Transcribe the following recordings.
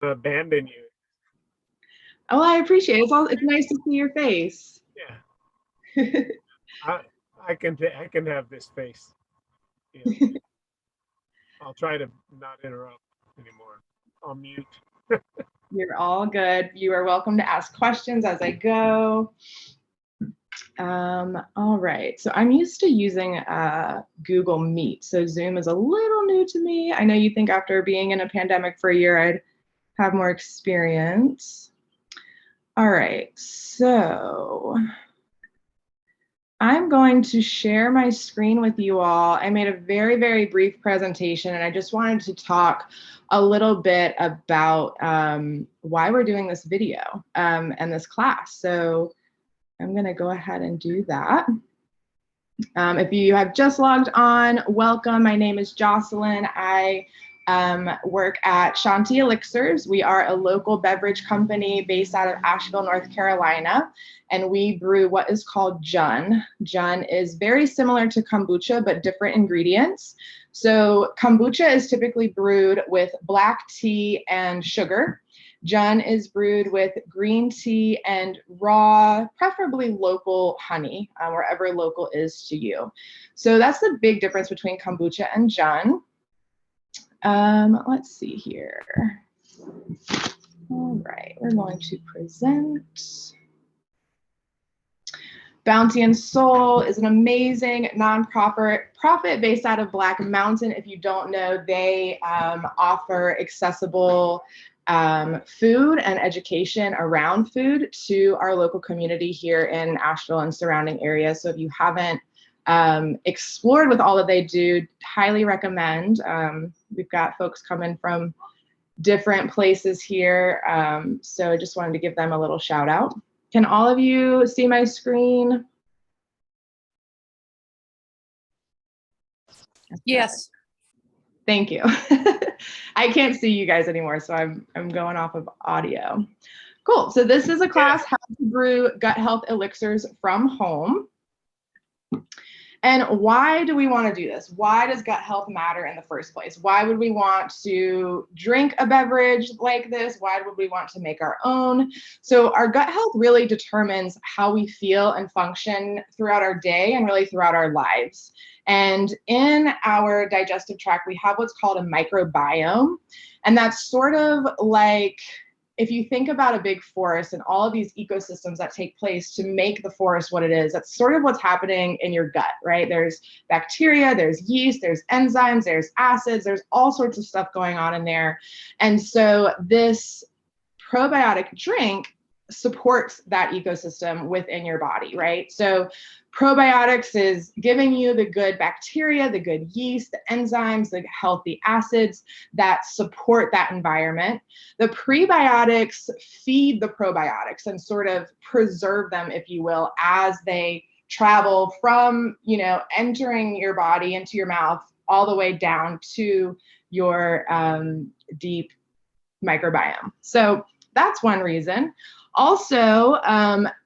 abandon you. Oh, I appreciate it. It's nice to see your face. Yeah, I I can have this face. Yeah, I'll try to not interrupt anymore. I'll mute. You're all good. You are welcome to ask questions as I go. All right, so I'm used to using Google Meet, so Zoom is a little new to me. I know you think after being in a pandemic for a year, I'd have more experience. All right, so I'm going to share my screen with you all. I made a very, very brief presentation, and I just wanted to talk a little bit about why we're doing this video and this class. So I'm going to go ahead and do that. If you have just logged on, welcome. My name is Jocelyn. I work at Shanti Elixirs. We are a local beverage company based out of Asheville, North Carolina, and we brew what is called Jun. Jun is very similar to kombucha, but different ingredients. So kombucha is typically brewed with black tea and sugar. Jun is brewed with green tea and raw, preferably local honey, wherever local is to you. So that's the big difference between kombucha and Jun. Let's see here. All right, we're going to present. Bounty and Soul is an amazing nonprofit based out of Black Mountain. If you don't know, they offer accessible food and education around food to our local community here in Asheville and surrounding areas. So if you haven't explored with all that they do, highly recommend. We've got folks coming from different places here. So I just wanted to give them a little shout out. Can all of you see my screen? Yes. Thank you. I can't see you guys anymore, so I'm going off of audio. Cool. So this is a class, How to Brew Gut Health Elixirs from Home. And why do we want to do this? Why does gut health matter in the first place? Why would we want to drink a beverage like this? Why would we want to make our own? So our gut health really determines how we feel and function throughout our day and really throughout our lives. And in our digestive tract, we have what's called a microbiome. And that's sort of like, if you think about a big forest and all of these ecosystems that take place to make the forest what it is, that's sort of what's happening in your gut, right? There's bacteria, there's yeast, there's enzymes, there's acids, there's all sorts of stuff going on in there. And so this probiotic drink supports that ecosystem within your body, right? So probiotics is giving you the good bacteria, the good yeast, the enzymes, the healthy acids that support that environment. The prebiotics feed the probiotics and sort of preserve them, if you will, as they travel from, entering your body into your mouth all the way down to your deep microbiome. So that's one reason. Also,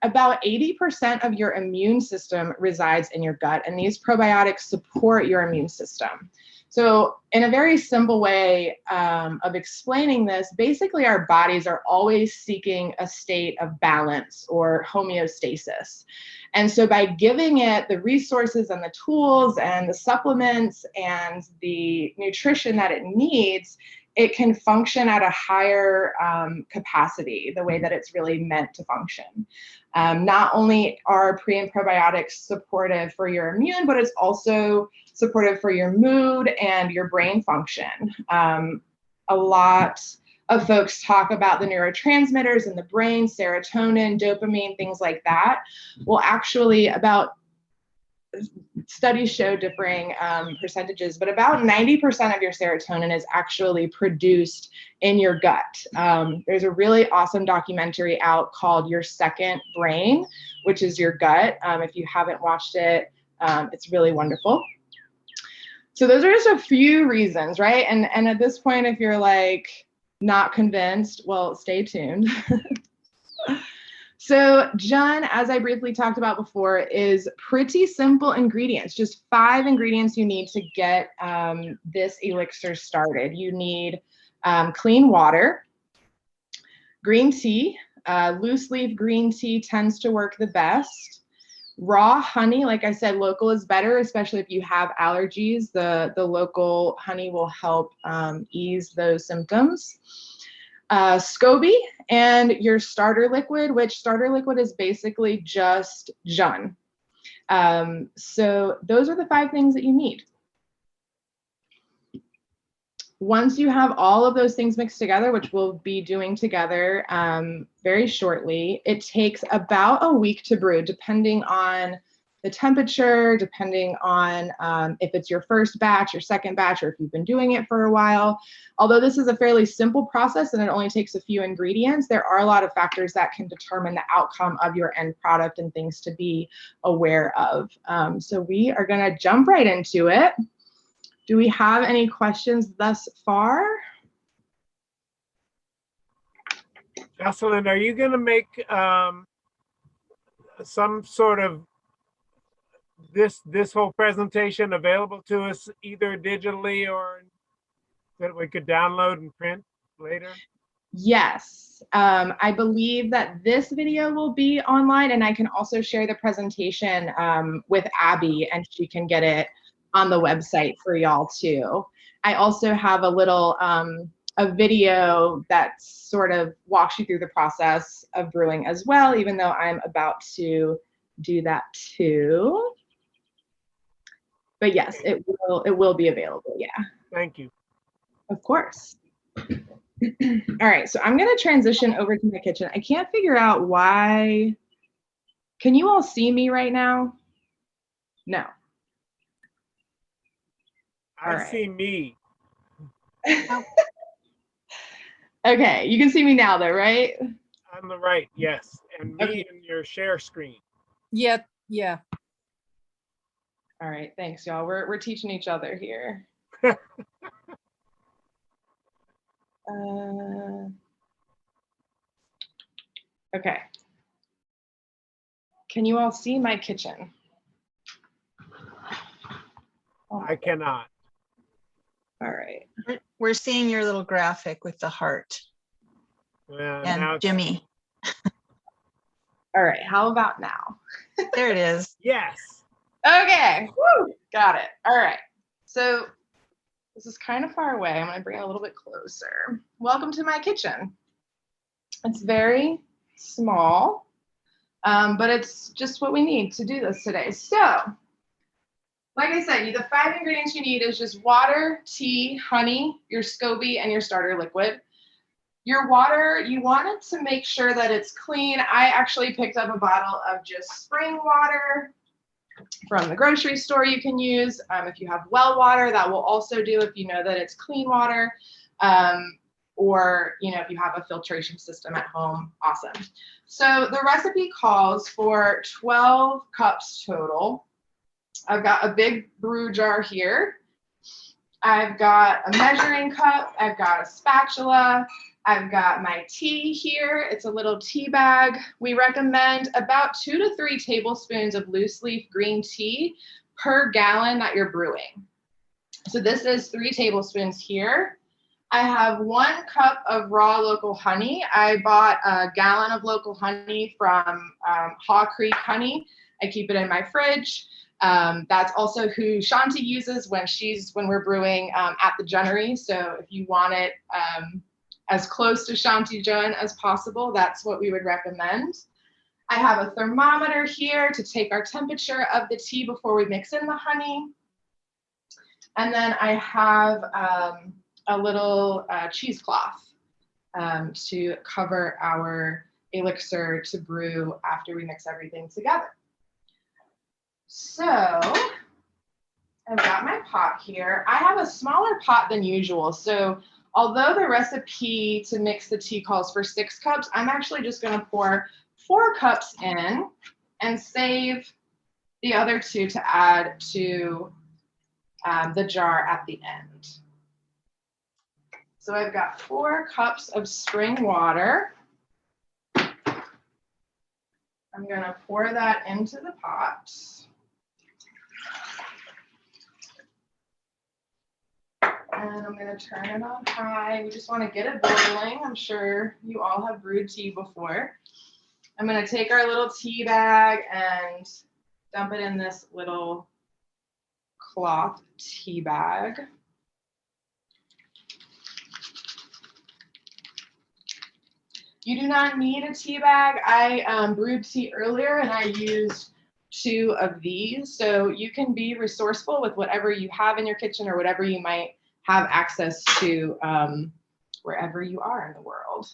about 80% of your immune system resides in your gut, and these probiotics support your immune system. So in a very simple way of explaining this, basically our bodies are always seeking a state of balance or homeostasis. And so by giving it the resources and the tools and the supplements and the nutrition that it needs, it can function at a higher capacity, the way that it's really meant to function. Not only are pre and probiotics supportive for your immune, but it's also supportive for your mood and your brain function. A lot of folks talk about the neurotransmitters in the brain, serotonin, dopamine, things like that. Well, actually, about studies show differing percentages, but about 90% of your serotonin is actually produced in your gut. There's a really awesome documentary out called Your Second Brain, which is your gut. If you haven't watched it, it's really wonderful. So those are just a few reasons, right? And at this point, if you're like not convinced, well, stay tuned. So Jun, as I briefly talked about before, is pretty simple ingredients, just 5 ingredients you need to get this elixir started. You need clean water, Green tea, loose leaf green tea tends to work the best. Raw honey, like I said, local is better, especially if you have allergies. The local honey will help ease those symptoms. Scoby and your starter liquid, which starter liquid is basically just Jun. So those are the 5 things that you need. Once you have all of those things mixed together, which we'll be doing together very shortly, it takes about a week to brew, depending on the temperature, depending on if it's your first batch, your second batch, or if you've been doing it for a while. Although this is a fairly simple process and it only takes a few ingredients, there are a lot of factors that can determine the outcome of your end product and things to be aware of. So we are going to jump right into it. Do we have any questions thus far? Jocelyn, are you going to make some sort of this whole presentation available to us either digitally or that we could download and print later? Yes, I believe that this video will be online, and I can also share the presentation with Abby, and she can get it on the website for y'all too. I also have a little a video that sort of walks you through the process of brewing as well, even though I'm about to do that too. But yes, it will be available, yeah. Thank you. Of course. All right, so I'm gonna transition over to my kitchen. I can't figure out why. Can you all see me right now? No. I see me. Okay, you can see me now though, right? On the right, yes. And me Okay. in your share screen. Yep, yeah. All right, thanks y'all. We're teaching each other here. Okay. Can you all see my kitchen? I cannot. All right. We're seeing your little graphic with the heart Now and it's- Jimmy. All right, how about now? There it is. Yes. Okay, woo, got it. All right, so this is kind of far away. I'm gonna bring it a little bit closer. Welcome to my kitchen. It's very small, but it's just what we need to do this today. So, like I said, the 5 ingredients you need is just water, tea, honey, your Scoby, and your starter liquid. Your water, you want it to make sure that it's clean. I actually picked up a bottle of just spring water from the grocery store you can use. If you have well water, that will also do if you know that it's clean water. Or if you have a filtration system at home, awesome. So the recipe calls for 12 cups total. I've got a big brew jar here. I've got a measuring cup. I've got a spatula. I've got my tea here. It's a little tea bag. We recommend about 2 to 3 tablespoons of loose leaf green tea per gallon that you're brewing. So this is 3 tablespoons here. I have 1 cup of raw local honey. I bought a gallon of local honey from Haw Creek Honey. I keep it in my fridge. That's also who Shanti uses when we're brewing at the Junnery. So if you want it as close to Shanti Jun as possible, that's what we would recommend. I have a thermometer here to take our temperature of the tea before we mix in the honey. And then I have a little cheesecloth to cover our elixir to brew after we mix everything together. So I've got my pot here. I have a smaller pot than usual. So although the recipe to mix the tea calls for 6 cups, I'm actually just going to pour 4 cups in and save the other 2 to add to the jar at the end. So I've got 4 cups of spring water. I'm going to pour that into the pot. And I'm gonna turn it on high. We just wanna get it boiling. I'm sure you all have brewed tea before. I'm gonna take our little tea bag and dump it in this little cloth tea bag. You do not need a tea bag. I brewed tea earlier and I used 2 of these. So you can be resourceful with whatever you have in your kitchen or whatever you might have access to wherever you are in the world.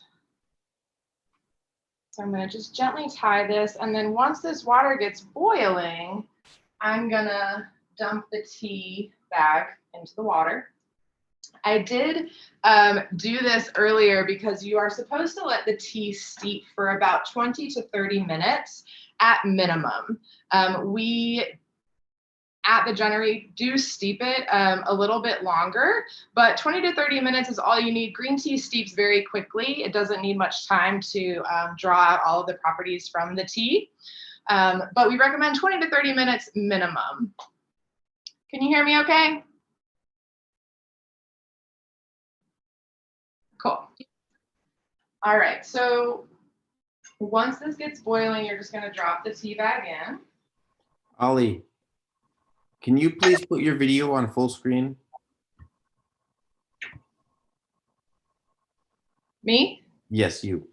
So I'm gonna just gently tie this. And then once this water gets boiling, I'm gonna dump the tea bag into the water. I did do this earlier because you are supposed to let the tea steep for about 20 to 30 minutes at minimum. We at the Gunnery do steep it a little bit longer, but 20 to 30 minutes is all you need. Green tea steeps very quickly. It doesn't need much time to draw out all of the properties from the tea, but we recommend 20 to 30 minutes minimum. Can you hear me okay? Cool. All right, so once this gets boiling, you're just gonna drop the tea bag in. Ollie, can you please put your video on full screen? Me? Yes, you.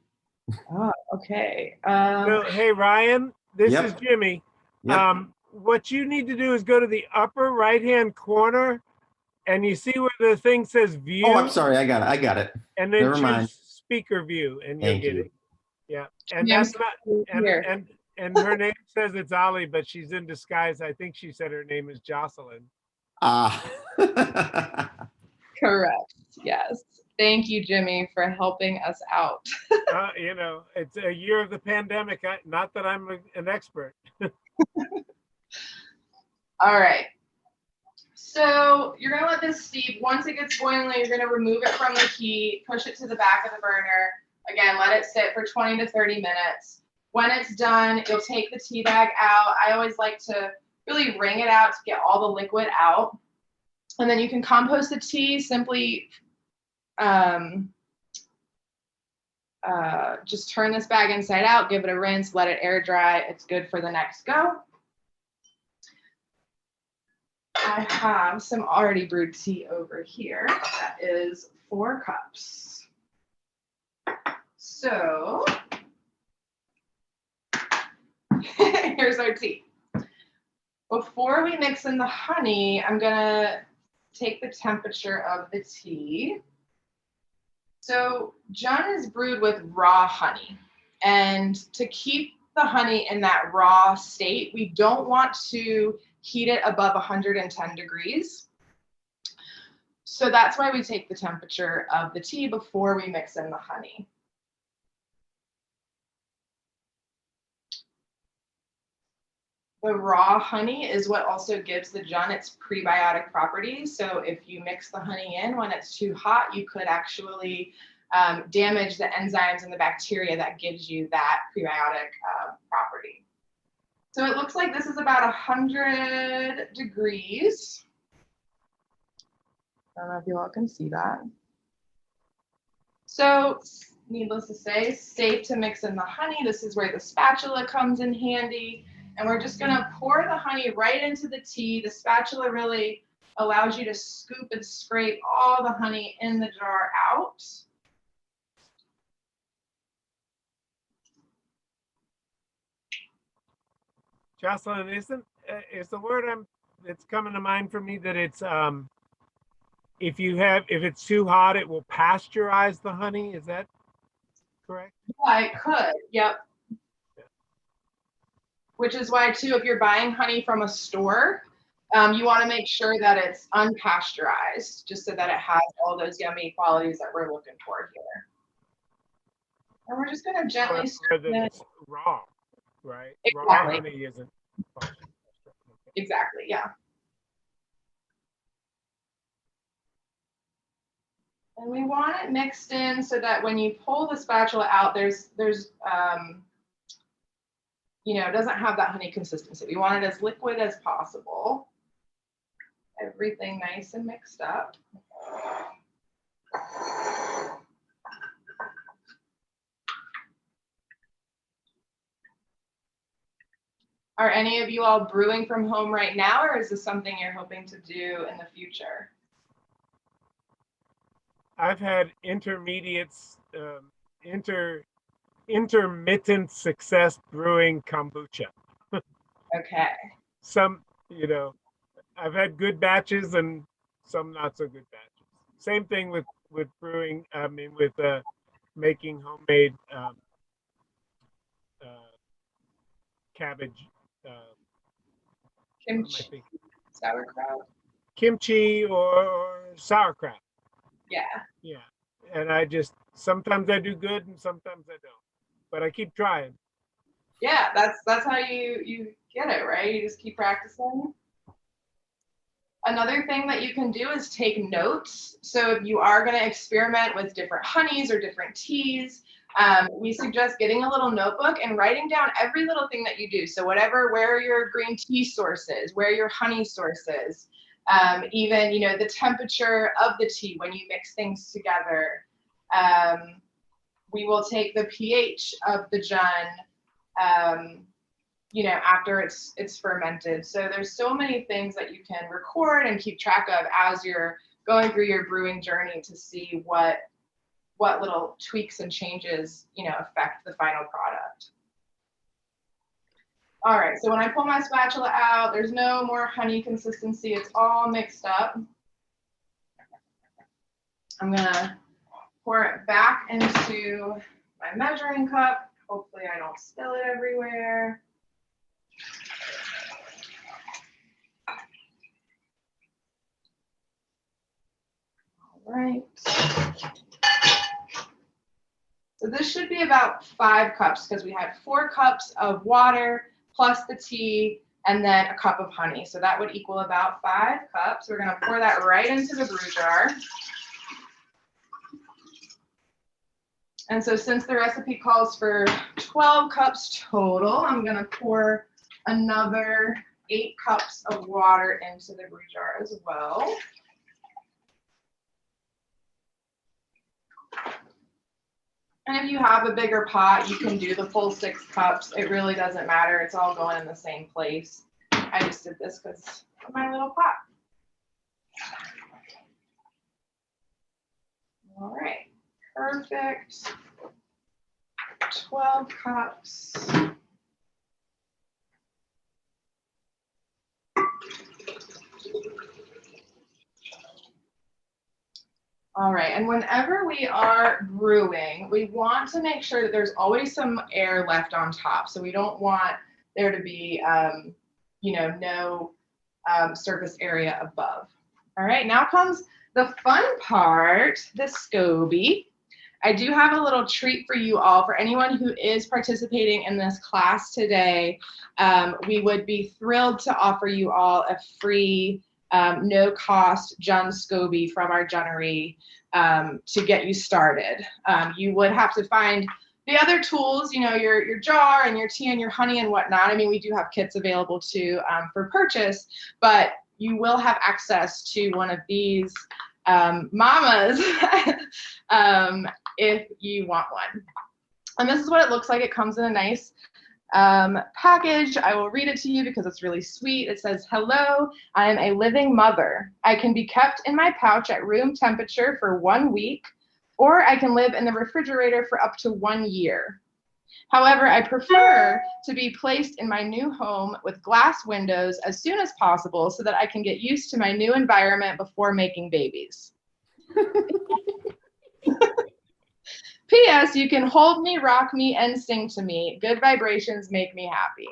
Oh, okay. So, hey, Ryan, this Yep. is Jimmy. Yep. What you need to do is go to the upper right-hand corner and you see where the thing says view. Oh, I'm sorry. I got it. And then Never choose mind. speaker view and you'll Thank get you. it. Yeah. And Yeah, that's not, here. and her name says it's Ollie, but she's in disguise. I think she said her name is Jocelyn. Ah. Correct. Yes. Thank you, Jimmy, for helping us out. You know, it's a year of the pandemic. Not that I'm an expert. All right. So you're gonna let this steep. Once it gets boiling, you're gonna remove it from the heat, push it to the back of the burner. Again, let it sit for 20 to 30 minutes. When it's done, you'll take the tea bag out. I always like to really wring it out to get all the liquid out. And then you can compost the tea. Simply just turn this bag inside out, give it a rinse, let it air dry. It's good for the next go. I have some already brewed tea over here. That is 4 cups. So here's our tea. Before we mix in the honey, I'm gonna take the temperature of the tea. So Jun is brewed with raw honey, and to keep the honey in that raw state, we don't want to heat it above 110 degrees. So that's why we take the temperature of the tea before we mix in the honey. The raw honey is what also gives the Jun its prebiotic properties. So if you mix the honey in when it's too hot, you could actually damage the enzymes and the bacteria that gives you that prebiotic property. So it looks like this is about 100 degrees. I don't know if you all can see that. So needless to say, safe to mix in the honey. This is where the spatula comes in handy. And we're just gonna pour the honey right into the tea. The spatula really allows you to scoop and scrape all the honey in the jar out. Jocelyn, is the word it's coming to mind for me that it's if it's too hot, it will pasteurize the honey. Is that correct? Yeah, it could. Yep. Which is why too, if you're buying honey from a store, you want to make sure that it's unpasteurized, just so that it has all those yummy qualities that we're looking for here. And we're just going to gently stir Rather than it. it's raw, right? Exactly. Raw honey isn't. Exactly, yeah. And we want it mixed in so that when you pull the spatula out, there's you know, it doesn't have that honey consistency. We want it as liquid as possible. Everything nice and mixed up. Are any of you all brewing from home right now, or is this something you're hoping to do in the future? I've had intermittent success brewing kombucha. Okay. Some, I've had good batches and some not so good batches. Same thing with brewing. I mean, with making homemade cabbage. What am I Kimchi, thinking? sauerkraut. Kimchi or sauerkraut. Yeah. Yeah, and sometimes I do good and sometimes I don't, but I keep trying. Yeah, that's how you get it, right? You just keep practicing. Another thing that you can do is take notes. So if you are going to experiment with different honeys or different teas, we suggest getting a little notebook and writing down every little thing that you do. So where are your green tea sources, where are your honey sources, even, the temperature of the tea when you mix things together. We will take the pH of the jun, after it's fermented. So there's so many things that you can record and keep track of as you're going through your brewing journey to see what little tweaks and changes, affect the final product. All right, so when I pull my spatula out, there's no more honey consistency. It's all mixed up. I'm gonna pour it back into my measuring cup. Hopefully I don't spill it everywhere. All right. So this should be about 5 cups because we had 4 cups of water plus the tea and then a cup of honey. So that would equal about 5 cups. We're gonna pour that right into the brew jar. And so since the recipe calls for 12 cups total, I'm gonna pour another 8 cups of water into the brew jar as well. And if you have a bigger pot, you can do the full 6 cups. It really doesn't matter. It's all going in the same place. I just did this because of my little pot. All right, perfect. 12 cups. All right, and whenever we are brewing, we want to make sure that there's always some air left on top. So we don't want there to be, no surface area above. All right, now comes the fun part, the Scoby. I do have a little treat for you all. For anyone who is participating in this class today, we would be thrilled to offer you all a free no-cost Jun Scoby from our Junnery to get you started. You would have to find the other tools, your jar and your tea and your honey and whatnot. I mean, we do have kits available too for purchase, but you will have access to one of these mamas if you want one. And this is what it looks like. It comes in a nice package. I will read it to you because it's really sweet. It says, "Hello, I am a living mother. I can be kept in my pouch at room temperature for 1 week, or I can live in the refrigerator for up to 1 year. However, I prefer to be placed in my new home with glass windows as soon as possible so that I can get used to my new environment before making babies. P.S. You can hold me, rock me, and sing to me. Good vibrations make me happy."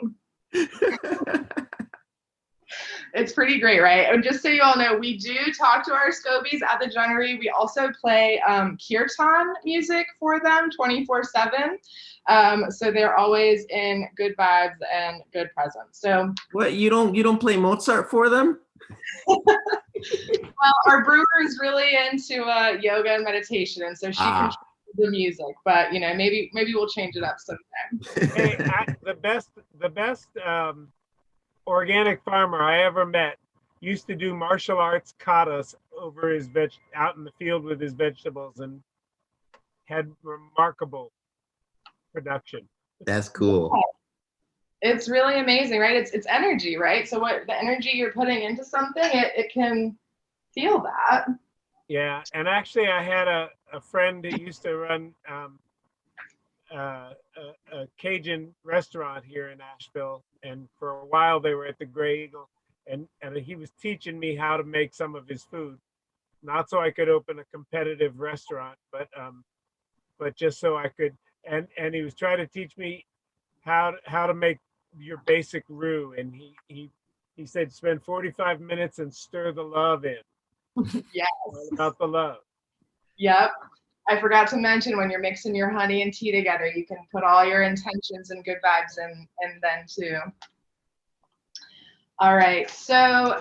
It's pretty great, right? And just so you all know, we do talk to our Scobies at the Junnery. We also play kirtan music for them 24/7. So they're always in good vibes and good presence. So What, you don't play Mozart for them? well, our brewer is really into yoga and meditation, and so she controls the music. But maybe we'll change it up sometime. Hey, the best organic farmer I ever met used to do martial arts katas over his out in the field with his vegetables and had remarkable production. That's cool. It's really amazing, right? It's energy, right? So what the energy you're putting into something, it can feel that. Yeah, and actually, I had a friend that used to run a Cajun restaurant here in Asheville, and for a while they were at the Gray Eagle, and he was teaching me how to make some of his food, not so I could open a competitive restaurant, but just so I could, and he was trying to teach me how to make your basic roux, and he said spend 45 minutes and stir the love in. Yes. All about the love. Yep. I forgot to mention when you're mixing your honey and tea together, you can put all your intentions and good vibes in then too. All right, so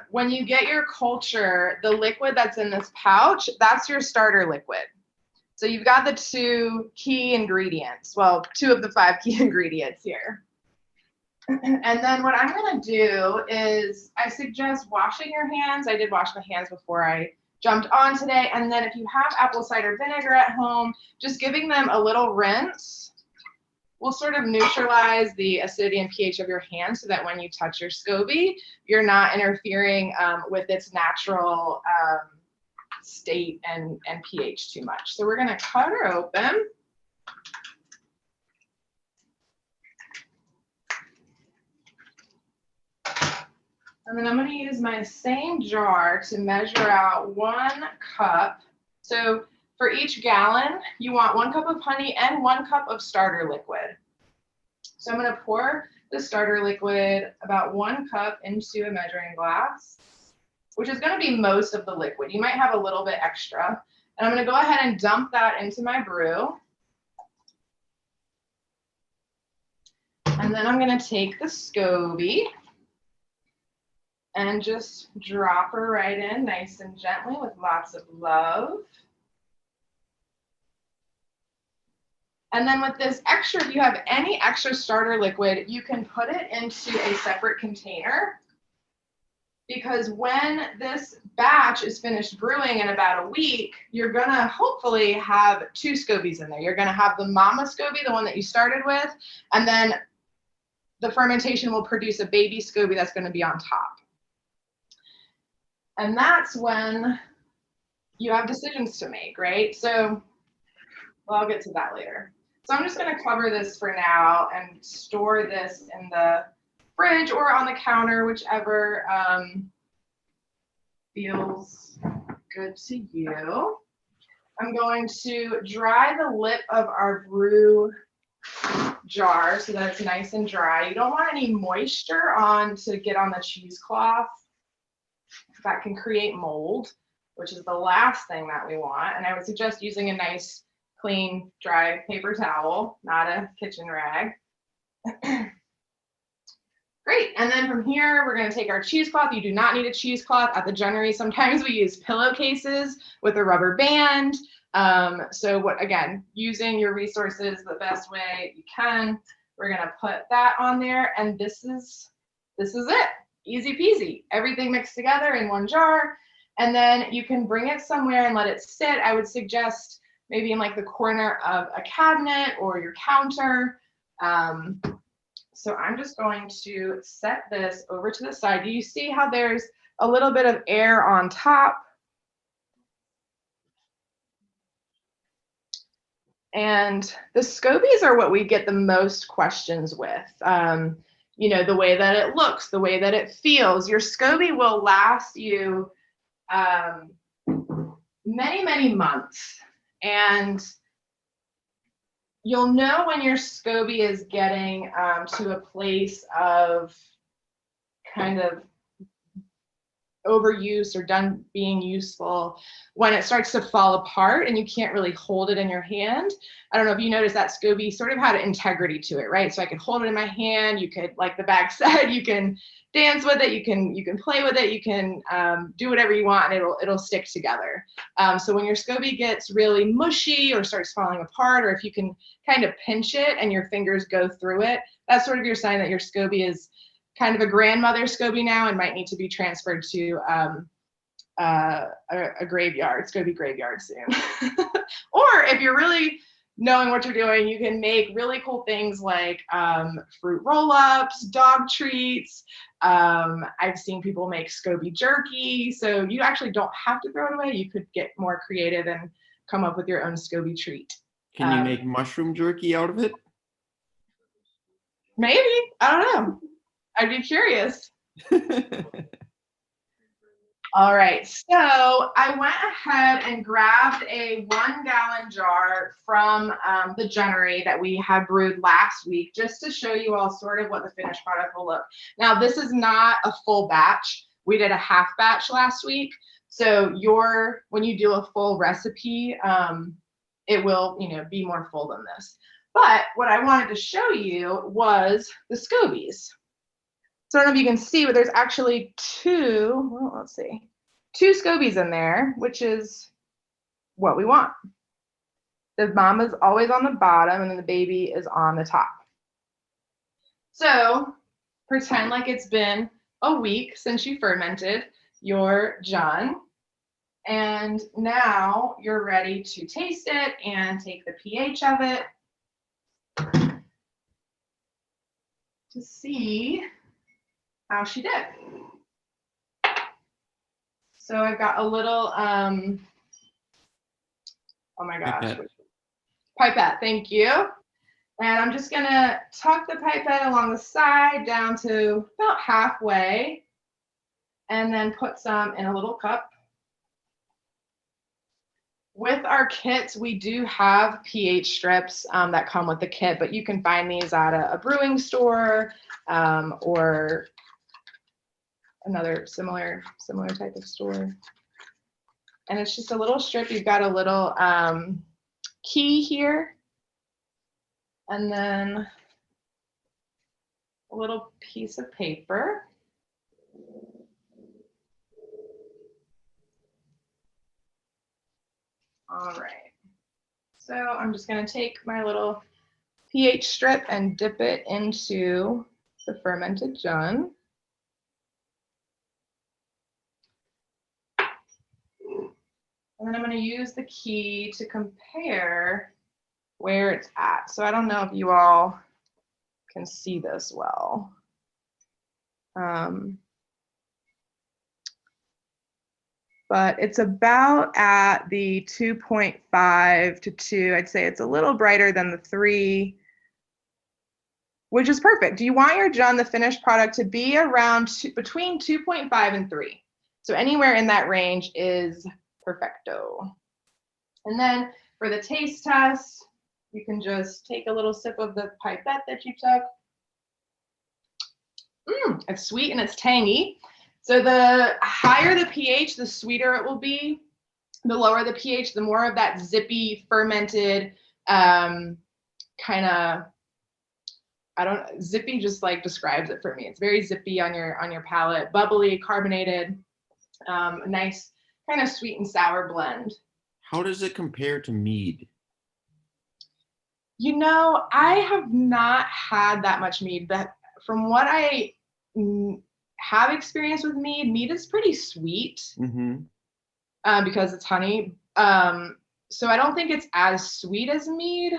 when you get your culture, the liquid that's in this pouch, that's your starter liquid. So you've got the 2 key ingredients, well, 2 of the 5 key ingredients here. And then what I'm gonna do is I suggest washing your hands. I did wash my hands before I jumped on today. And then if you have apple cider vinegar at home, just giving them a little rinse will sort of neutralize the acidity and pH of your hands so that when you touch your Scoby, you're not interfering with its natural state and pH too much. So we're gonna cut her open. And then I'm going to use my same jar to measure out 1 cup. So for each gallon, you want 1 cup of honey and 1 cup of starter liquid. So I'm going to pour the starter liquid about 1 cup into a measuring glass, which is going to be most of the liquid. You might have a little bit extra. And I'm going to go ahead and dump that into my brew. And then I'm going to take the Scoby and just drop her right in nice and gently with lots of love. And then with this extra, if you have any extra starter liquid, you can put it into a separate container, because when this batch is finished brewing in about a week, you're gonna hopefully have 2 Scobies in there. You're gonna have the mama Scoby, the one that you started with, and then the fermentation will produce a baby Scoby that's gonna be on top. And that's when you have decisions to make, right? So, well, I'll get to that later. So I'm just going to cover this for now and store this in the fridge or on the counter, whichever feels good to you. I'm going to dry the lip of our brew jar so that it's nice and dry. You don't want any moisture to get on the cheesecloth. That can create mold, which is the last thing that we want. And I would suggest using a nice, clean, dry paper towel, not a kitchen rag. Great, and then from here, we're gonna take our cheesecloth. You do not need a cheesecloth. At the Genery, sometimes we use pillowcases with a rubber band. So again, using your resources the best way you can. We're gonna put that on there, and this is it. Easy peasy, everything mixed together in 1 jar, and then you can bring it somewhere and let it sit. I would suggest maybe in like the corner of a cabinet or your counter. So I'm just going to set this over to the side. Do you see how there's a little bit of air on top? And the Scobies are what we get the most questions with. You know, the way that it looks, the way that it feels. Your Scoby will last you many, many months. And you'll know when your Scoby is getting to a place of kind of overuse or done being useful, when it starts to fall apart and you can't really hold it in your hand. I don't know if you noticed that Scoby sort of had an integrity to it, right? So I could hold it in my hand. You could, like the bag said, you can dance with it, you can play with it, you can do whatever you want, and it'll stick together. So when your Scoby gets really mushy or starts falling apart, or if you can kind of pinch it and your fingers go through it, that's sort of your sign that your Scoby is kind of a grandmother Scoby now and might need to be transferred to a graveyard. It's going to be graveyard soon. Or if you're really knowing what you're doing, you can make really cool things like fruit roll-ups, dog treats. I've seen people make Scoby jerky. So you actually don't have to throw it away. You could get more creative and come up with your own Scoby treat. Can you make mushroom jerky out of it? Maybe. I don't know. I'd be curious. All right, so I went ahead and grabbed a 1-gallon jar from the Gunnery that we had brewed last week, just to show you all sort of what the finished product will look. Now, this is not a full batch. We did a half batch last week. So when you do a full recipe, it will, be more full than this. But what I wanted to show you was the Scobies. So I don't know if you can see, but there's actually two Scobies in there, which is what we want. The mama's always on the bottom and then the baby is on the top. So pretend like it's been a week since you fermented your Jun. And now you're ready to taste it and take the pH of it to see how she did. So I've got a little, oh my gosh, pipette, thank you. And I'm just gonna tuck the pipette along the side down to about halfway and then put some in a little cup. With our kits, we do have pH strips that come with the kit, but you can find these at a brewing store or another similar type of store. And it's just a little strip. You've got a little key here, and then a little piece of paper. All right, so I'm just going to take my little pH strip and dip it into the fermented Jun. And then I'm going to use the key to compare where it's at. So I don't know if you all can see this well. But it's about at the 2.5 to 2. I'd say it's a little brighter than the 3, which is perfect. Do you want your Jun, the finished product, to be around between 2.5 and 3? So anywhere in that range is perfecto. And then for the taste test, you can just take a little sip of the pipette that you took. It's sweet and it's tangy. So the higher the pH, the sweeter it will be. The lower the pH, the more of that zippy, fermented, kind of, zippy just like describes it for me. It's very zippy on your palate, bubbly, carbonated, nice kind of sweet and sour blend. How does it compare to mead? I have not had that much mead, but from what I have experience with mead is pretty sweet because it's honey. So I don't think it's as sweet as mead.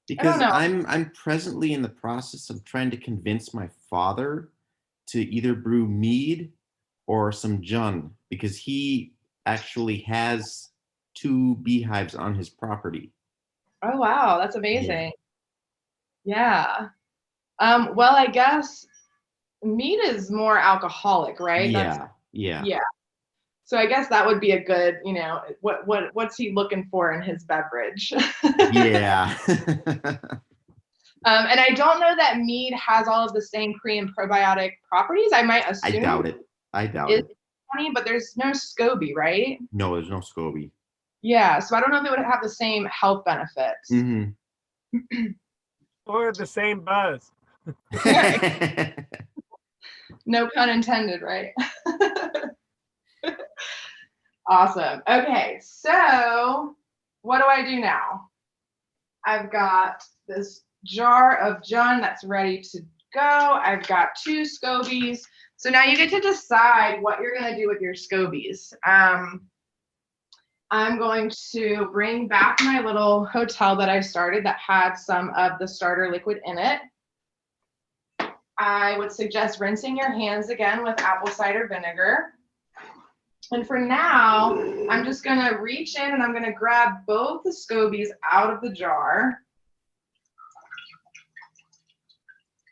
Because I'm presently in the process of trying to convince my father to either brew mead or some Jun, because he actually has 2 beehives on his property. Oh wow, that's amazing. Yeah. Well, I guess mead is more alcoholic, right? Yeah. So I guess that would be a good, what's he looking for in his beverage? Yeah. And I don't know that mead has all of the same pre and probiotic properties. I might assume. I doubt it. Honey, but there's no Scoby, right? No, there's no Scoby. Yeah, so I don't know if it would have the same health benefits. Or the same buzz. No pun intended, right? Awesome. Okay, so what do I do now? I've got this jar of Jun that's ready to go. I've got 2 Scobies. So now you get to decide what you're going to do with your Scobies. I'm going to bring back my little hotel that I started that had some of the starter liquid in it. I would suggest rinsing your hands again with apple cider vinegar. And for now, I'm just going to reach in and I'm going to grab both the Scobies out of the jar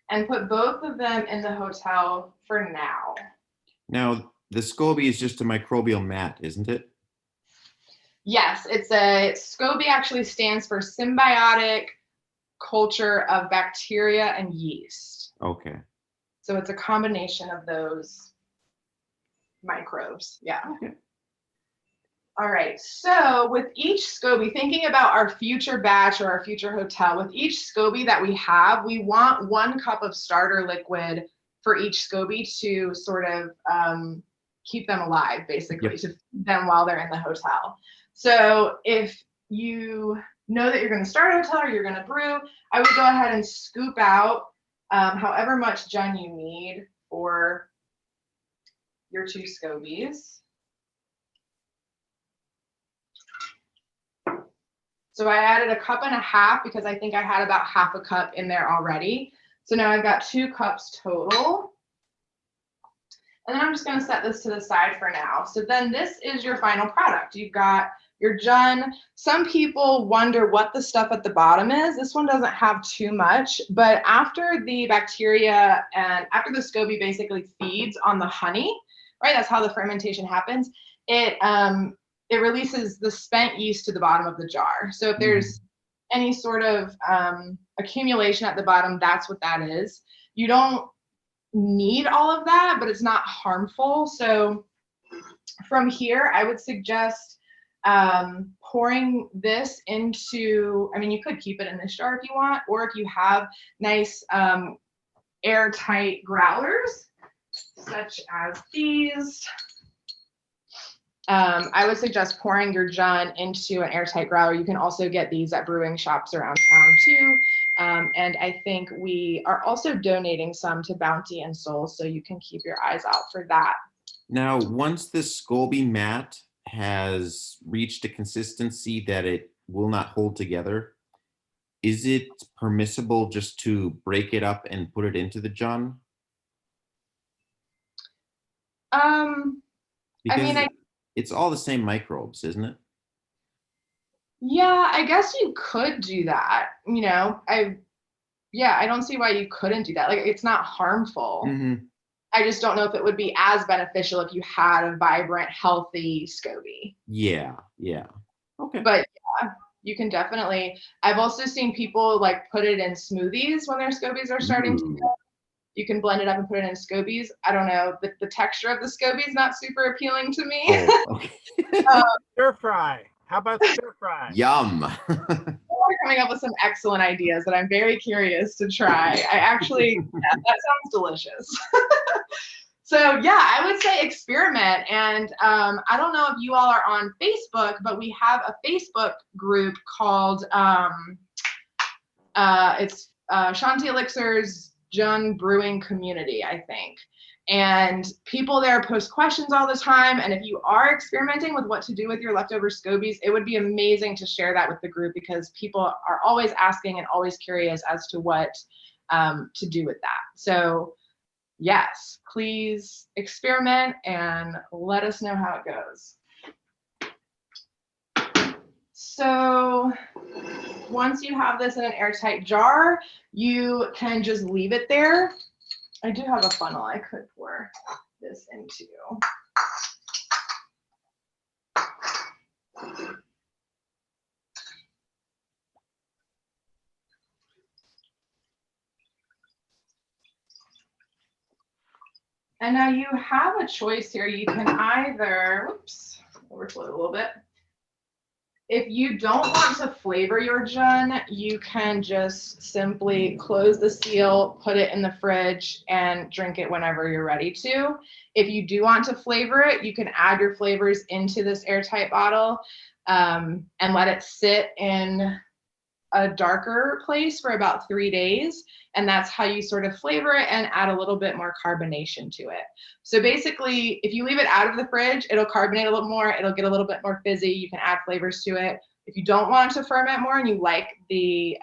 and put both of them in the hotel for now. Now, the Scoby is just a microbial mat, isn't it? Yes, Scoby actually stands for symbiotic culture of bacteria and yeast. Okay. So it's a combination of those microbes. Yeah. Okay. All right. So with each Scoby, thinking about our future batch or our future hotel, with each Scoby that we have, we want 1 cup of starter liquid for each Scoby to sort of keep them alive, basically, to feed them while they're in the hotel. So if you know that you're going to start a hotel or you're going to brew, I would go ahead and scoop out however much Jun you need for your 2 Scobies. So I added 1.5 cups because I think I had about half a cup in there already. So now I've got 2 cups total. And then I'm just going to set this to the side for now. So then this is your final product. You've got your Jun. Some people wonder what the stuff at the bottom is. This one doesn't have too much, but after the bacteria and after the Scoby basically feeds on the honey, right? That's how the fermentation happens. It releases the spent yeast to the bottom of the jar. So if there's any sort of accumulation at the bottom, that's what that is. You don't need all of that, but it's not harmful. So from here, I would suggest pouring this into, I mean, you could keep it in this jar if you want, or if you have nice airtight growlers, such as these, I would suggest pouring your Jun into an airtight growler. You can also get these at brewing shops around town too. And I think we are also donating some to Bounty and Soul, so you can keep your eyes out for that. Now, once the Scoby mat has reached a consistency that it will not hold together, is it permissible just to break it up and put it into the Jun? Because it's all the same microbes, isn't it? Yeah, I guess you could do that. You know, I don't see why you couldn't do that. Like, it's not harmful. Mm-hmm. I just don't know if it would be as beneficial if you had a vibrant, healthy Scoby. Yeah. Okay. But yeah, you can definitely. I've also seen people like put it in smoothies when their Scobies are starting to go. You can blend it up and put it in Scobies. I don't know. The texture of the Scoby is not super appealing to me. Oh, okay. Stir fry. How about stir fry? Yum. We're coming up with some excellent ideas that I'm very curious to try. That sounds delicious. So yeah, I would say experiment. And I don't know if you all are on Facebook, but we have a Facebook group called it's Shanti Elixirs Jun Brewing Community, I think. And people there post questions all the time. And if you are experimenting with what to do with your leftover Scobies, it would be amazing to share that with the group, because people are always asking and always curious as to what to do with that. So yes, please experiment and let us know how it goes. So once you have this in an airtight jar, you can just leave it there. I do have a funnel I could pour this into. And now you have a choice here. You can either, overflow a little bit. If you don't want to flavor your Jun, you can just simply close the seal, put it in the fridge, and drink it whenever you're ready to. If you do want to flavor it, you can add your flavors into this airtight bottle and let it sit in a darker place for about 3 days. And that's how you sort of flavor it and add a little bit more carbonation to it. So basically, if you leave it out of the fridge, it'll carbonate a little more. It'll get a little bit more fizzy. You can add flavors to it. If you don't want it to ferment more and you like the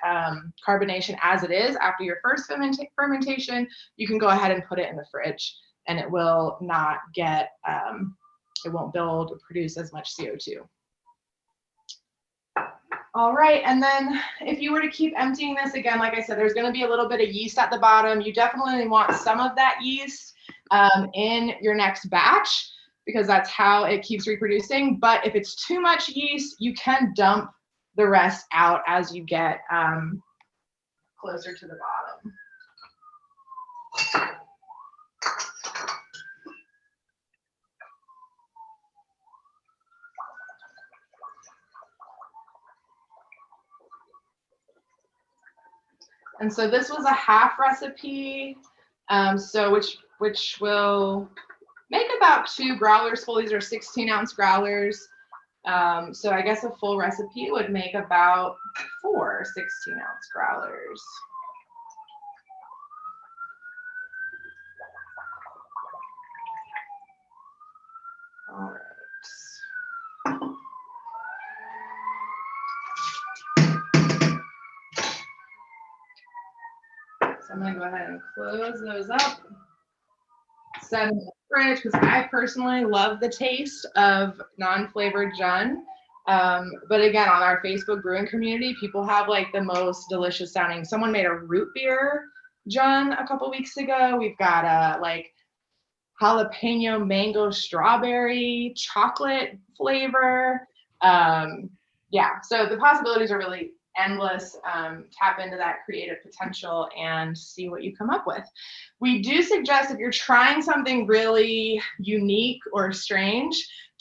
carbonation as it is after your first fermentation, you can go ahead and put it in the fridge and it will not get, it won't build or produce as much CO2. All right, and then if you were to keep emptying this, again, like I said, there's gonna be a little bit of yeast at the bottom. You definitely want some of that yeast in your next batch because that's how it keeps reproducing. But if it's too much yeast, you can dump the rest out as you get closer to the bottom. And so this was a half recipe, which will make about 2 growlers full. These are 16-ounce growlers. So I guess a full recipe would make about 4 16-ounce growlers. All right. So I'm gonna go ahead and close those up, set them in the fridge because I personally love the taste of non-flavored Jun. But again, on our Facebook brewing community, people have like the most delicious sounding. Someone made a root beer Jun a couple weeks ago. We've got a like jalapeno mango strawberry chocolate flavor. Yeah, so the possibilities are really endless. Tap into that creative potential and see what you come up with. We do suggest if you're trying something really unique or strange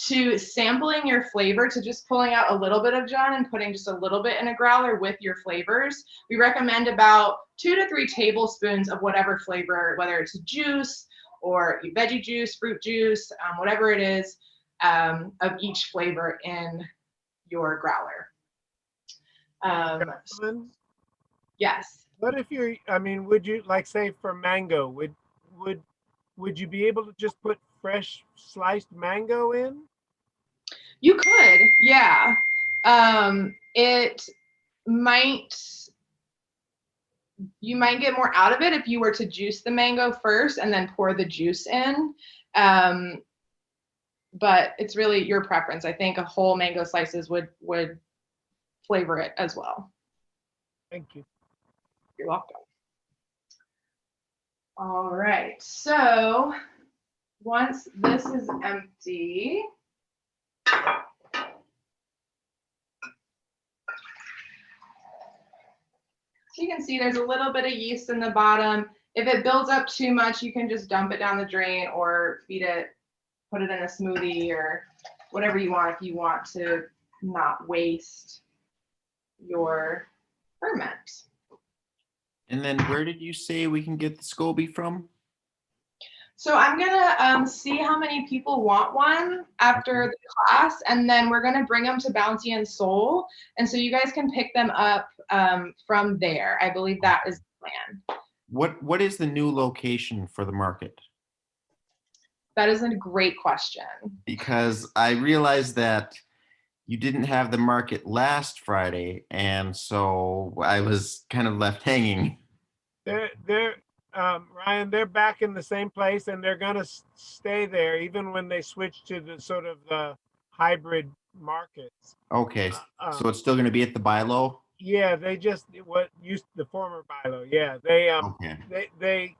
to sampling your flavor, to just pulling out a little bit of Jun and putting just a little bit in a growler with your flavors. We recommend about 2 to 3 tablespoons of whatever flavor, whether it's juice or veggie juice, fruit juice, whatever it is, of each flavor in your growler. Yes. What if you're, I mean, would you, like say for mango, would you be able to just put fresh sliced mango in? You could, yeah. It might, you might get more out of it if you were to juice the mango first and then pour the juice in. But it's really your preference. I think a whole mango slices would flavor it as well. Thank you. You're welcome. All right, so once this is empty, so you can see there's a little bit of yeast in the bottom. If it builds up too much, you can just dump it down the drain or feed it, put it in a smoothie or whatever you want if you want to not waste your ferment. And then where did you say we can get the Scoby from? So I'm gonna see how many people want one after the class, and then we're gonna bring them to Bounty and Soul, and so you guys can pick them up from there. I believe that is the plan. What is the new location for the market? That is a great question. Because I realized that you didn't have the market last Friday, and so I was kind of left hanging. Ryan, they're back in the same place, and they're gonna stay there even when they switch to the sort of the hybrid markets. Okay, so it's still going to be at the Bilo? Yeah, they just what used the former Bilo. Yeah, they Okay. they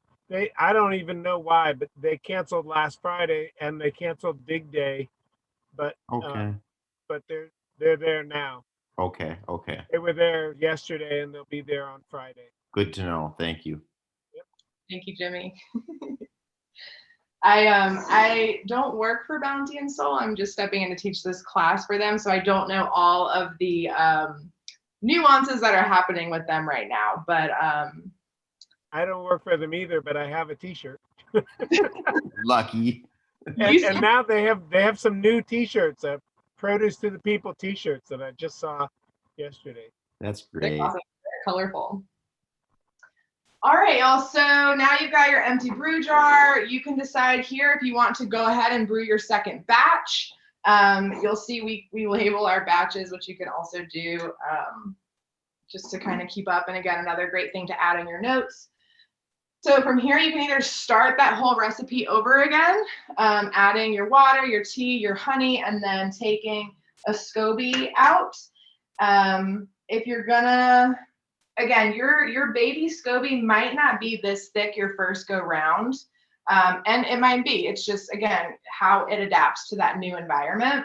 I don't even know why, but they canceled last Friday and they canceled Dig Day, but Okay. but they're there now. Okay. Okay. They were there yesterday and they'll be there on Friday. Good to know. Thank you. Thank you, Jimmy. I don't work for Bounty and Soul. I'm just stepping in to teach this class for them, so I don't know all of the nuances that are happening with them right now. But I don't work for them either, but I have a T-shirt. Lucky. And now they have some new T-shirts, Produce to the People T-shirts that I just saw yesterday. That's They're great. awesome. They're colorful. All right, y'all. So now you've got your empty brew jar. You can decide here if you want to go ahead and brew your second batch. You'll see we label our batches, which you can also do just to kind of keep up. And again, another great thing to add in your notes. So from here, you can either start that whole recipe over again, adding your water, your tea, your honey, and then taking a Scoby out. If you're gonna, again, your baby Scoby might not be this thick your first go round, and it might be. It's just, again, how it adapts to that new environment.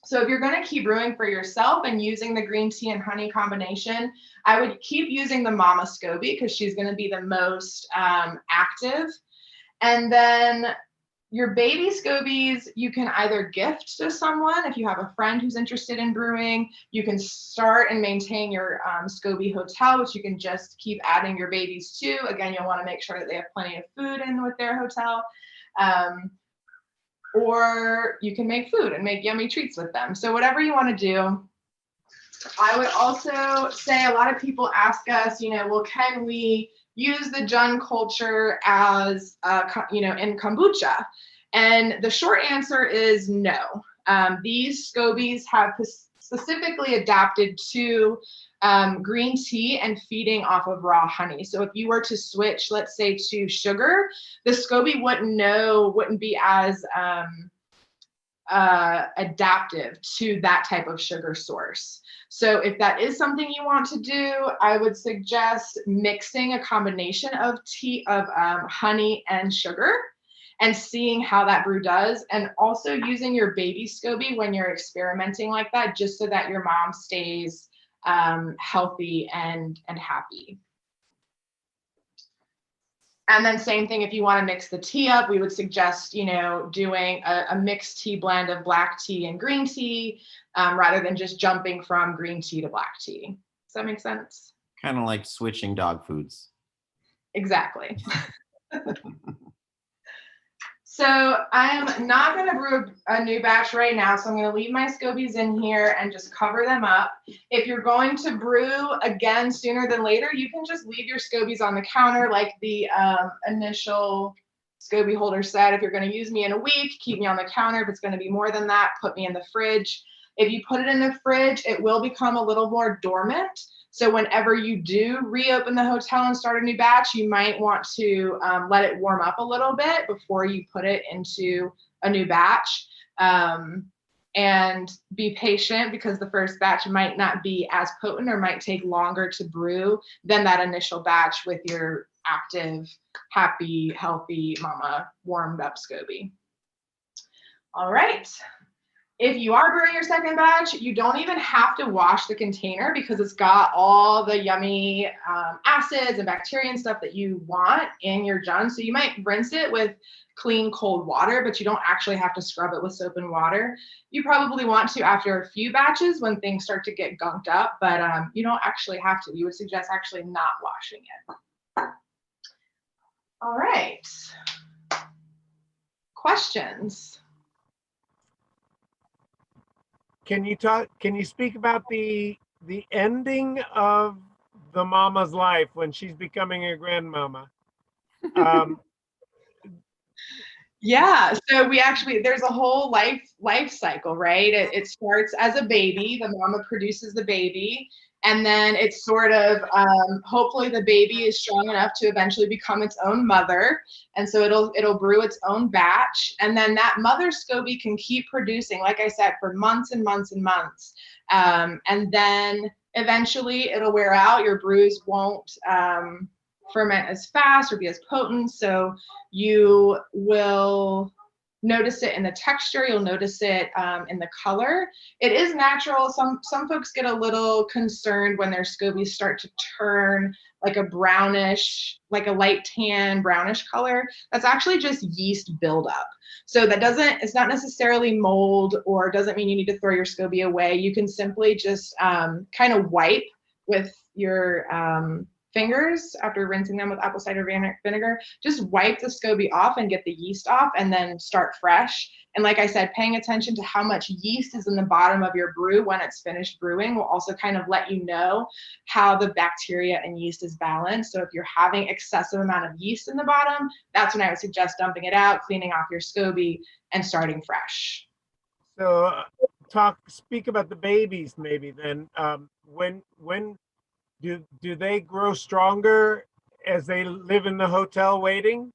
So if you're going to keep brewing for yourself and using the green tea and honey combination, I would keep using the Mama Scoby because she's going to be the most active. And then your baby Scobies, you can either gift to someone if you have a friend who's interested in brewing. You can start and maintain your Scoby hotel, which you can just keep adding your babies to. Again, you'll want to make sure that they have plenty of food in with their hotel. Or you can make food and make yummy treats with them. So whatever you want to do. I would also say a lot of people ask us, well, can we use the Jun culture as, in kombucha? And the short answer is no. These Scobies have specifically adapted to green tea and feeding off of raw honey. So if you were to switch, let's say, to sugar, the Scoby wouldn't be as adaptive to that type of sugar source. So if that is something you want to do, I would suggest mixing a combination of honey and sugar and seeing how that brew does, and also using your baby Scoby when you're experimenting like that, just so that your mom stays healthy and happy. And then same thing, if you want to mix the tea up, we would suggest, doing a mixed tea blend of black tea and green tea, rather than just jumping from green tea to black tea. Does that make sense? Kind of like switching dog foods. Exactly. So I'm not going to brew a new batch right now, so I'm going to leave my Scobies in here and just cover them up. If you're going to brew again sooner than later, you can just leave your Scobies on the counter like the initial Scoby holder said. If you're going to use me in a week, keep me on the counter. If it's going to be more than that, put me in the fridge. If you put it in the fridge, it will become a little more dormant. So whenever you do reopen the hotel and start a new batch, you might want to let it warm up a little bit before you put it into a new batch. And be patient, because the first batch might not be as potent or might take longer to brew than that initial batch with your active, happy, healthy mama warmed up Scoby. All right. If you are brewing your second batch, you don't even have to wash the container because it's got all the yummy acids and bacteria and stuff that you want in your Jun. So you might rinse it with clean, cold water, but you don't actually have to scrub it with soap and water. You probably want to after a few batches when things start to get gunked up, but you don't actually have to. You would suggest actually not washing it. All right. Questions? Can you speak about the ending of the mama's life when she's becoming a grandmama? Yeah, so there's a whole life cycle, right? It starts as a baby, the mama produces the baby, and then it's sort of, hopefully the baby is strong enough to eventually become its own mother. And so it'll brew its own batch. And then that mother Scoby can keep producing, like I said, for months and months and months. And then eventually it'll wear out. Your brews won't ferment as fast or be as potent. So you will notice it in the texture, you'll notice it in the color. It is natural. Some folks get a little concerned when their Scobies start to turn like a brownish, like a light tan brownish color. That's actually just yeast buildup. So it's not necessarily mold, or doesn't mean you need to throw your Scoby away. You can simply just kind of wipe with your fingers after rinsing them with apple cider vinegar. Just wipe the SCOBY off and get the yeast off, and then start fresh. And like I said, paying attention to how much yeast is in the bottom of your brew when it's finished brewing will also kind of let you know how the bacteria and yeast is balanced. So if you're having excessive amount of yeast in the bottom, that's when I would suggest dumping it out, cleaning off your SCOBY, and starting fresh. So speak about the babies maybe then. When do they grow stronger as they live in the hotel waiting?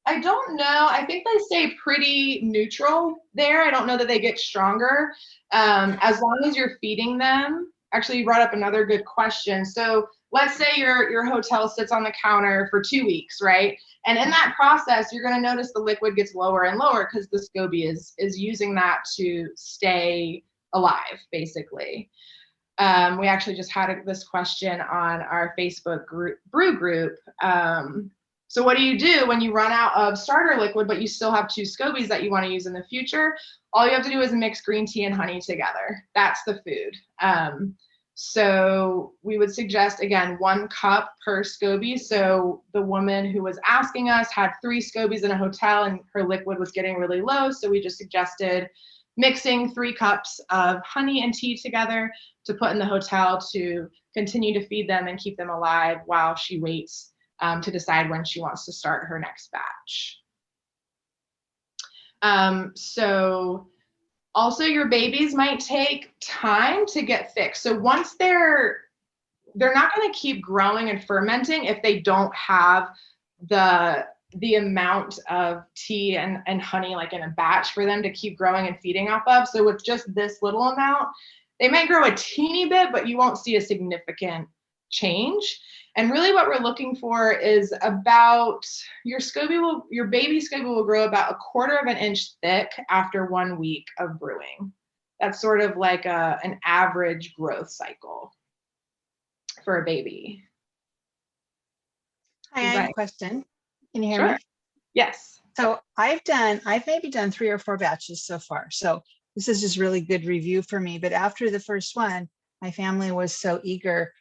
I don't know. I think they stay pretty neutral there. I don't know that they get stronger. As long as you're feeding them. Actually, you brought up another good question. So let's say your hotel sits on the counter for 2 weeks, right? And in that process, you're going to notice the liquid gets lower and lower because the SCOBY is using that to stay alive, basically. We actually just had this question on our Facebook brew group. So what do you do when you run out of starter liquid, but you still have 2 SCOBYs that you want to use in the future? All you have to do is mix green tea and honey together. That's the food. So we would suggest, again, 1 cup per SCOBY. So the woman who was asking us had 3 SCOBYs in a hotel and her liquid was getting really low. So we just suggested mixing 3 cups of honey and tea together to put in the hotel to continue to feed them and keep them alive while she waits to decide when she wants to start her next batch. So also your babies might take time to get thick. So once they're not going to keep growing and fermenting if they don't have the amount of tea and honey like in a batch for them to keep growing and feeding off of. So with just this little amount, they might grow a teeny bit, but you won't see a significant change. And really what we're looking for is about your baby SCOBY will grow about 1/4 of an inch thick after 1 week of brewing. That's sort of like an average growth cycle for a baby. Hi, I have a question. Can you hear Sure. me? Yes. So I've maybe done 3 or 4 batches so far. So this is just really good review for me. But after the first one, my family was so eager,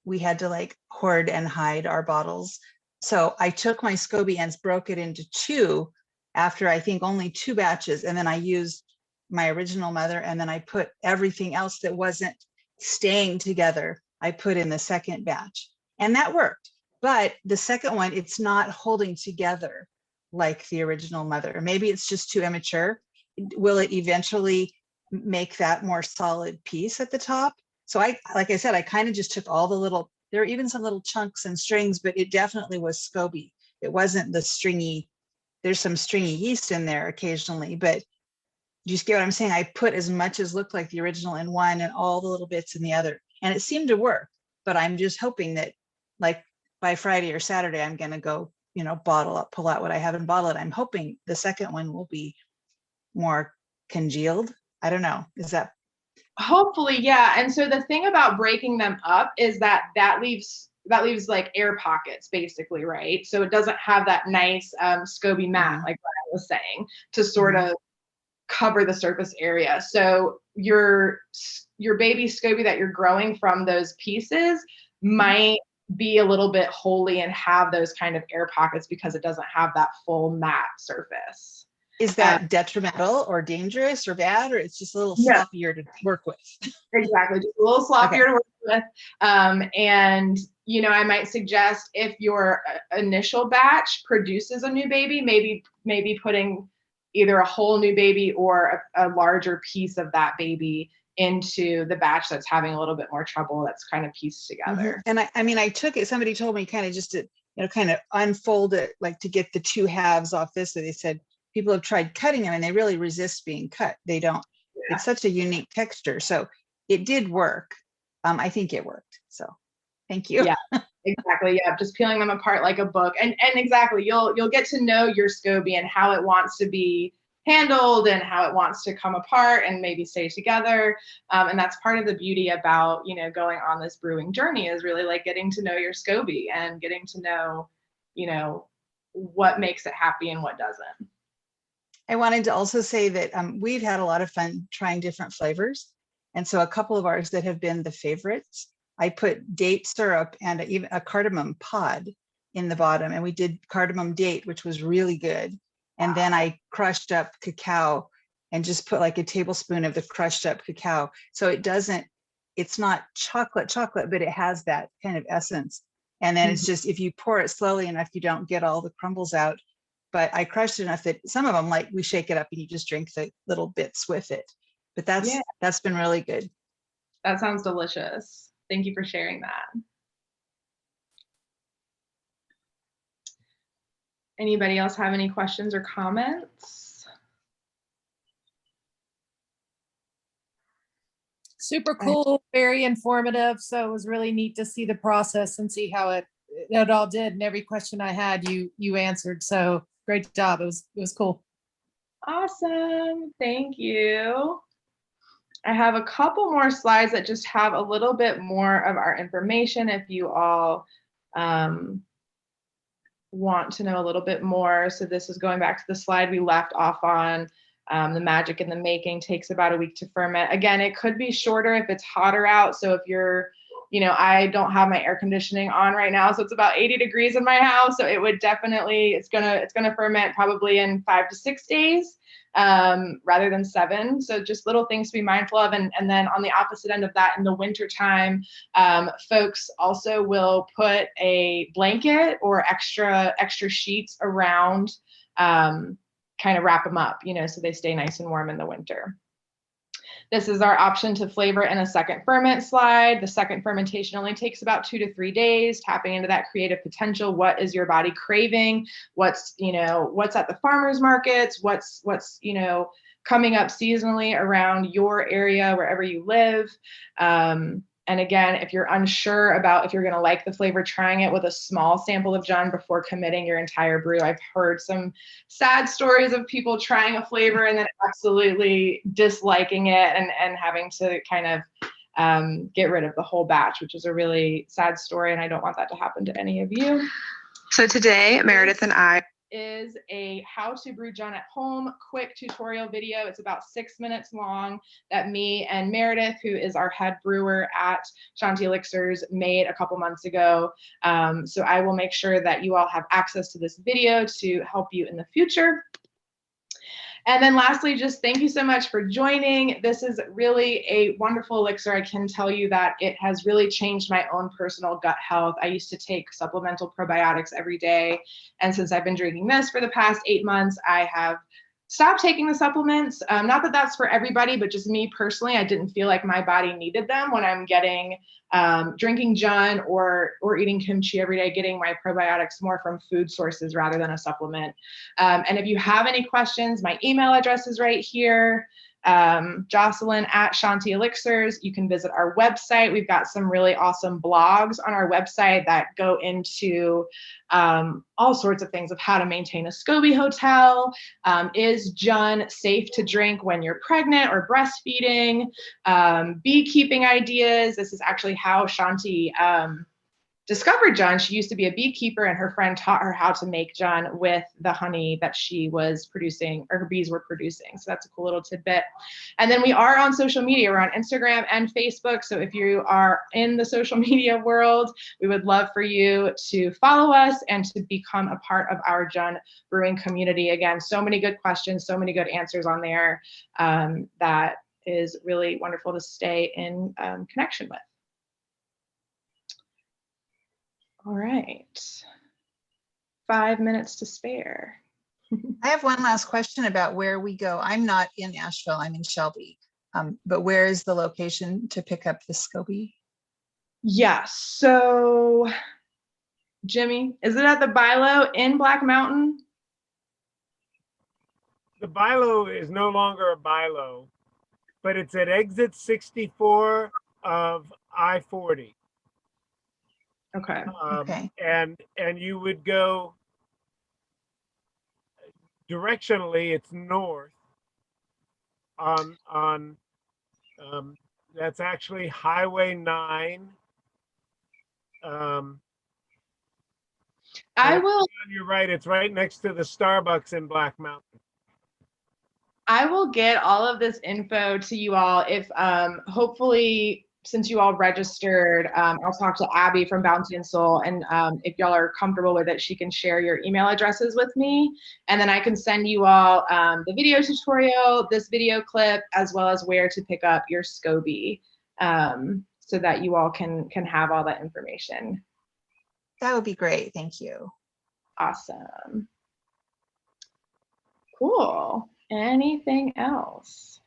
we had to like hoard and hide our bottles. So I took my SCOBY and broke it into 2 after I think only 2 batches. And then I used my original mother, and then I put everything else that wasn't staying together, I put in the second batch. And that worked. But the second one, it's not holding together like the original mother. Maybe it's just too immature. Will it eventually make that more solid piece at the top? So like I said, I kind of just took all the there were even some little chunks and strings, but it definitely was SCOBY. It wasn't the stringy, there's some stringy yeast in there occasionally, but do you get what I'm saying? I put as much as looked like the original in one and all the little bits in the other, and it seemed to work. But I'm just hoping that like by Friday or Saturday, I'm going to go, pull out what I have and bottle it. I'm hoping the second one will be more congealed. I don't know. Is that? Hopefully, yeah. And so the thing about breaking them up is that leaves like air pockets, basically, right? So it doesn't have that nice SCOBY mat, like what I was saying, to sort of cover the surface area. So your baby SCOBY that you're growing from those pieces might be a little bit holey and have those kind of air pockets because it doesn't have that full matte surface. Is that detrimental or dangerous or bad, or it's just a little sloppier to work with? Exactly, just a little sloppier to work with. And I might suggest if your initial batch produces a new baby, maybe putting either a whole new baby or a larger piece of that baby into the batch that's having a little bit more trouble, that's kind of pieced together. And I took it, somebody told me kind of just to, kind of unfold it, like to get the 2 halves off this. So they said people have tried cutting them and they really resist being cut. They don't, it's such a unique texture. So it did work. I think it worked. So thank you. Yeah, exactly. Yeah. Just peeling them apart like a book. And exactly, you'll get to know your SCOBY and how it wants to be handled and how it wants to come apart and maybe stay together. And that's part of the beauty about, going on this brewing journey, is really like getting to know your SCOBY and getting to know, what makes it happy and what doesn't. I wanted to also say that we've had a lot of fun trying different flavors. And so a couple of ours that have been the favorites I put date syrup and even a cardamom pod in the bottom, and we did cardamom date, which was really good. And then I crushed up cacao and just put like a tablespoon of the crushed up cacao. So it's not chocolate, but it has that kind of essence. And then it's just, if you pour it slowly enough, you don't get all the crumbles out. But I crushed it enough that some of them, like, we shake it up and you just drink the little bits with it. But that's been really good. That sounds delicious. Thank you for sharing that. Anybody else have any questions or comments? Super cool, very informative. So it was really neat to see the process and see how it all did. And every question I had, you answered. So great job. It was cool. Awesome. Thank you. I have a couple more slides that just have a little bit more of our information if you all want to know a little bit more. So this is going back to the slide we left off on. The magic in the making takes about a week to ferment. Again, it could be shorter if it's hotter out. So if you're, I don't have my air conditioning on right now, so it's about 80 degrees in my house. So it would definitely, it's gonna ferment probably in 5 to 6 days rather than 7. So just little things to be mindful of. And then on the opposite end of that, in the winter time, folks also will put a blanket or extra sheets around, kind of wrap them up, so they stay nice and warm in the winter. This is our option to flavor in a second ferment slide. The second fermentation only takes about 2 to 3 days, tapping into that creative potential. What is your body craving? What's at the farmers markets? What's coming up seasonally around your area, wherever you live. And again, if you're unsure about if you're going to like the flavor, trying it with a small sample of Jun before committing your entire brew. I've heard some sad stories of people trying a flavor and then absolutely disliking it and having to kind of get rid of the whole batch, which is a really sad story. And I don't want that to happen to any of you. So today, Meredith and I is a how to brew Jun at home quick tutorial video. It's about 6 minutes long that me and Meredith, who is our head brewer at Shanti Elixirs, made a couple months ago. So I will make sure that you all have access to this video to help you in the future. And then lastly, just thank you so much for joining. This is really a wonderful elixir. I can tell you that it has really changed my own personal gut health. I used to take supplemental probiotics every day. And since I've been drinking this for the past 8 months, I have stopped taking the supplements. Not that that's for everybody, but just me personally, I didn't feel like my body needed them when I'm drinking Jun or eating kimchi every day, getting my probiotics more from food sources rather than a supplement. And if you have any questions, my email address is right here. Jocelyn at Shanti Elixirs. You can visit our website. We've got some really awesome blogs on our website that go into all sorts of things of how to maintain a Scoby hotel. Is Jun safe to drink when you're pregnant or breastfeeding? Beekeeping ideas. This is actually how Shanti discovered Jun. She used to be a beekeeper, and her friend taught her how to make Jun with the honey that she was producing, or her bees were producing. So that's a cool little tidbit. And then we are on social media. We're on Instagram and Facebook. So if you are in the social media world, we would love for you to follow us and to become a part of our Jun brewing community. Again, so many good questions, so many good answers on there. That is really wonderful to stay in connection with. All right, 5 minutes to spare. I have one last question about where we go. I'm not in Asheville, I'm in Shelby. But where is the location to pick up the Scoby? Yeah, so Jimmy, is it at the Bilo in Black Mountain? The Bilo is no longer a Bilo, but it's at exit 64 of I-40. Okay. Okay. And you would go directionally, it's north on that's actually Highway 9. You're right, it's right next to the Starbucks in Black Mountain. I will get all of this info to you all if hopefully since you all registered, I'll talk to Abby from Bounty and Soul, and if y'all are comfortable with it, she can share your email addresses with me, and then I can send you all the video tutorial, this video clip, as well as where to pick up your Scoby, so that you all can have all that information. That would be great. Thank you. Awesome. Cool. Anything else?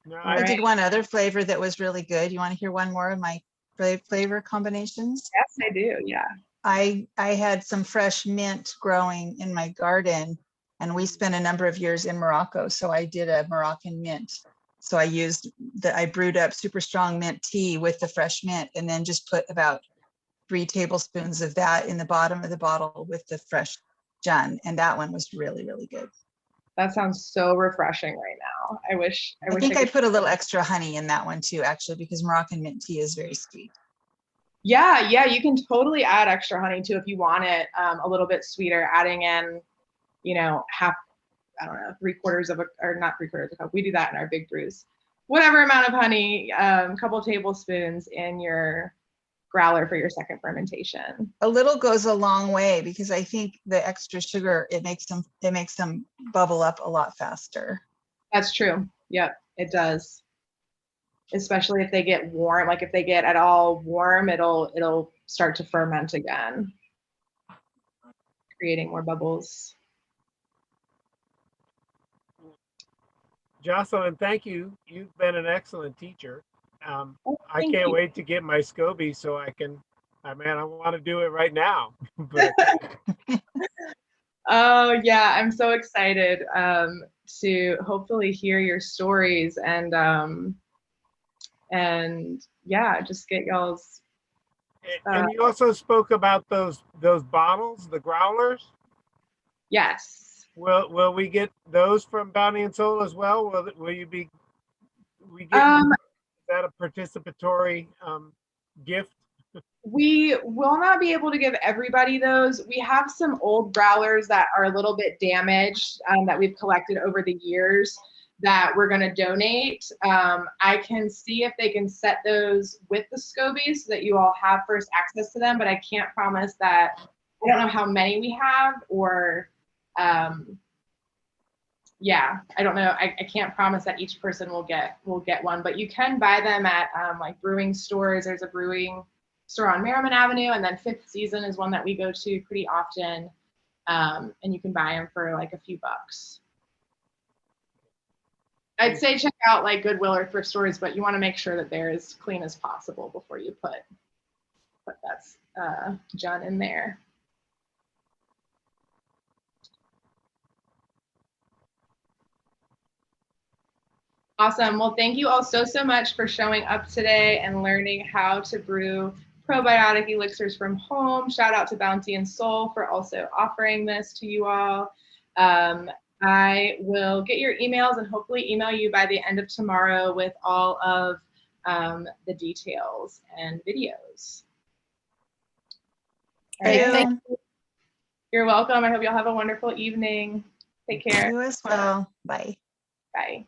No, All I right. did one other flavor that was really good. You want to hear one more of my flavor combinations? Yes, I do. Yeah. I had some fresh mint growing in my garden, and we spent a number of years in Morocco. So I did a Moroccan mint. So I brewed up super strong mint tea with the fresh mint, and then just put about 3 tablespoons of that in the bottom of the bottle with the fresh jun. And that one was really, really good. That sounds so refreshing right now. I wish I think I put a little extra honey in that one too, actually, because Moroccan mint tea is very sweet. Yeah, you can totally add extra honey too if you want it a little bit sweeter, adding in, half, I don't know, 3/4 of a, or not 3/4 of a cup. We do that in our big brews. Whatever amount of honey, a couple tablespoons in your growler for your second fermentation. A little goes a long way, because I think the extra sugar, it makes them bubble up a lot faster. That's true. Yep, it does. Especially if they get warm, like if they get at all warm, it'll start to ferment again, creating more bubbles. Jocelyn, thank you. You've been an excellent teacher. I Thank can't you. wait to get my Scoby so I can, I want to do it right now. But Oh yeah, I'm so excited to hopefully hear your stories and yeah, just get y'all's. and you also spoke about those bottles, the growlers. Yes. Will we get those from Bounty and Soul as well? Will you be? Is that a participatory gift? We will not be able to give everybody those. We have some old growlers that are a little bit damaged that we've collected over the years that we're going to donate. I can see if they can set those with the Scoby so that you all have first access to them, but I can't promise that. I don't know how many we have, or yeah, I don't know. I can't promise that each person will get one, but you can buy them at like brewing stores. There's a brewing store on Merriman Avenue, and then Fifth Season is one that we go to pretty often, and you can buy them for like a few bucks. I'd say check out like Goodwill or thrift stores, but you want to make sure that they're as clean as possible before you put that jun in there. Awesome. Well, thank you all so much for showing up today and learning how to brew probiotic elixirs from home. Shout out to Bounty and Soul for also offering this to you all. I will get your emails and hopefully email you by the end of tomorrow with all of the details and videos. All right. Thank you. You're welcome. I hope y'all have a wonderful evening. Take care. You as well. Bye. Bye.